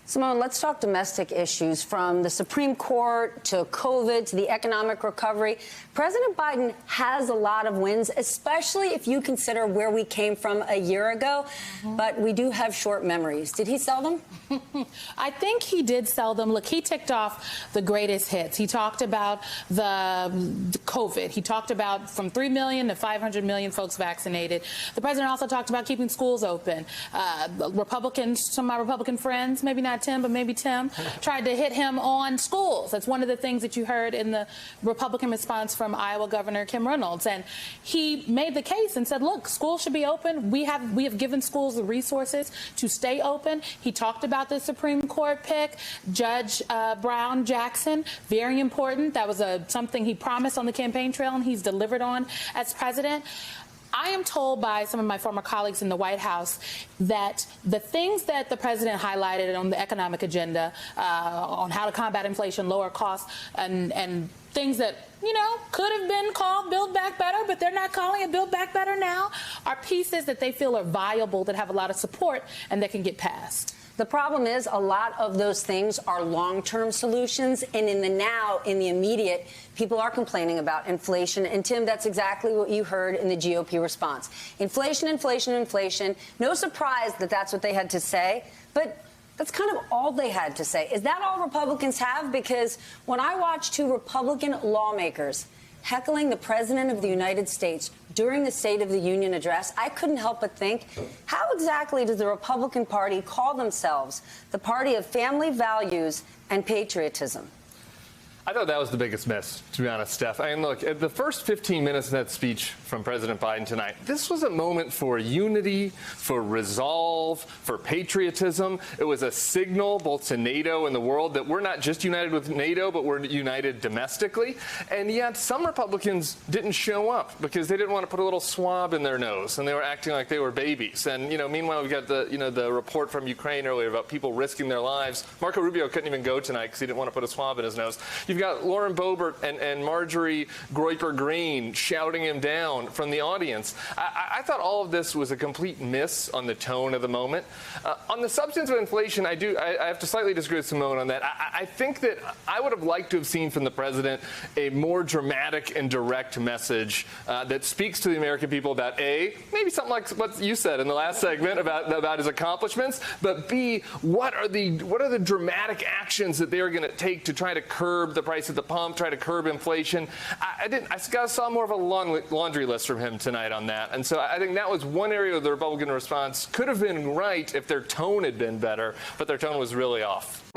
Simone, let's talk domestic issues, from the Supreme Court to COVID to the economic recovery. President Biden has a lot of wins, especially if you consider where we came from a year ago. But we do have short memories. Did he sell them? I think he did sell them. Look, he ticked off the greatest hits. He talked about the COVID. He talked about from 3 million to 500 million folks vaccinated. The president also talked about keeping schools open. Republicans, some of my Republican friends, maybe not Tim, but maybe Tim, tried to hit him on schools. That's one of the things that you heard in the Republican response from Iowa Governor Kim Reynolds. And he made the case and said, look, schools should be open. We have given schools the resources to stay open. He talked about the Supreme Court pick, Judge Brown Jackson, very important. That was something he promised on the campaign trail and he's delivered on as president. I am told by some of my former colleagues in the White House that the things that the president highlighted on the economic agenda, on how to combat inflation, lower costs, and things that, you know, could have been called Build Back Better, but they're not calling it Build Back Better now, are pieces that they feel are viable, that have a lot of support, and that can get passed. The problem is a lot of those things are long-term solutions, and in the now, in the immediate, people are complaining about inflation. And Tim, that's exactly what you heard in the GOP response. Inflation, inflation, inflation. No surprise that that's what they had to say, but that's kind of all they had to say. Is that all Republicans have? Because when I watch two Republican lawmakers heckling the President of the United States during the State of the Union address, I couldn't help but think, how exactly does the Republican Party call themselves the party of family values and patriotism? I thought that was the biggest miss, to be honest, Steph. I mean, look, at the first 15 minutes of that speech from President Biden tonight, this was a moment for unity, for resolve, for patriotism. It was a signal both to NATO and the world that we're not just united with NATO, but we're united domestically. And yet some Republicans didn't show up because they didn't want to put a little swab in their nose, and they were acting like they were babies. And, you know, meanwhile, we got the report from Ukraine earlier about people risking their lives. Marco Rubio couldn't even go tonight because he didn't want to put a swab in his nose. You've got Lauren Boebert and Marjorie Groyper Green shouting him down from the audience. I thought all of this was a complete miss on the tone of the moment. On the substance of inflation, I have to slightly disagree with Simone on that. I think that I would have liked to have seen from the president a more dramatic and direct message that speaks to the American people about A, maybe something like what you said in the last segment about his accomplishments, but B, what are the dramatic actions that they are going to take to try to curb the price at the pump, try to curb inflation. I saw more of a long laundry list from him tonight on that. And so I think that was one area of the Republican response could have been right if their tone had been better, but their tone was really off.